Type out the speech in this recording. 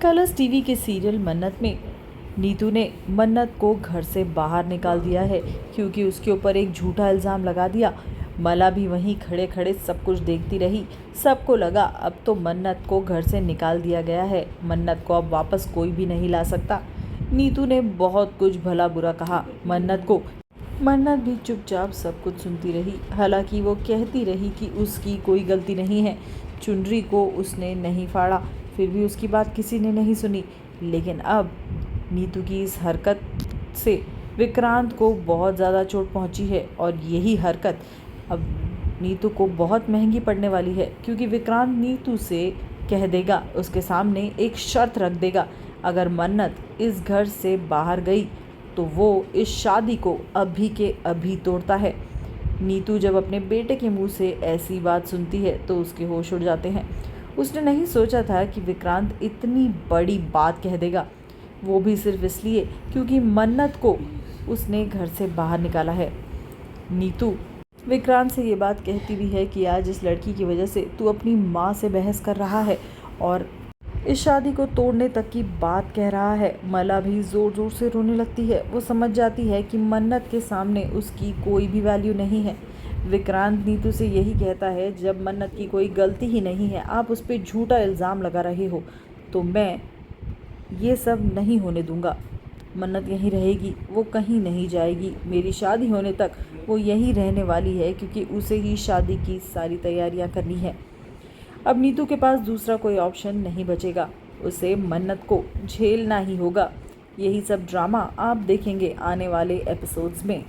Colors TV के serial मन्नत में नीतू ने मन्नत को घर से बाहर निकाल दिया है क्योंकि उसके ऊपर एक झूठा इल्ज़ाम लगा दिया। मला भी वहीं खड़े खड़े सब कुछ देखती रही। सबको लगा अब तो मन्नत को घर से निकाल दिया गया है, मन्नत को अब वापस कोई भी नहीं ला सकता। नीतू ने बहुत कुछ भला बुरा कहा मन्नत को। मन्नत भी चुपचाप सब कुछ सुनती रही। हालांकि वो कहती रही कि उसकी कोई गलती नहीं है, चुनरी को उसने नहीं फाड़ा, फिर भी उसकी बात किसी ने नहीं सुनी। लेकिन अब नीतू की इस हरकत से विक्रांत को बहुत ज़्यादा चोट पहुंची है और यही हरकत अब नीतू को बहुत महंगी पड़ने वाली है, क्योंकि विक्रांत नीतू से कह देगा, उसके सामने एक शर्त रख देगा, अगर मन्नत इस घर से बाहर गई तो वो इस शादी को अभी के अभी तोड़ता है। नीतू जब अपने बेटे के मुंह से ऐसी बात सुनती है तो उसके होश उड़ जाते हैं। उसने नहीं सोचा था कि विक्रांत इतनी बड़ी बात कह देगा, वो भी सिर्फ इसलिए क्योंकि मन्नत को उसने घर से बाहर निकाला है। नीतू विक्रांत से ये बात कहती भी है कि आज इस लड़की की वजह से तू अपनी माँ से बहस कर रहा है और इस शादी को तोड़ने तक की बात कह रहा है। मला भी ज़ोर ज़ोर से रोने लगती है। वो समझ जाती है कि मन्नत के सामने उसकी कोई भी वैल्यू नहीं है। विक्रांत नीतू से यही कहता है, जब मन्नत की कोई गलती ही नहीं है, आप उस पर झूठा इल्ज़ाम लगा रहे हो, तो मैं ये सब नहीं होने दूंगा। मन्नत यहीं रहेगी, वो कहीं नहीं जाएगी। मेरी शादी होने तक वो यहीं रहने वाली है, क्योंकि उसे ही शादी की सारी तैयारियां करनी है। अब नीतू के पास दूसरा कोई ऑप्शन नहीं बचेगा, उसे मन्नत को झेलना ही होगा। यही सब ड्रामा आप देखेंगे आने वाले एपिसोड्स में।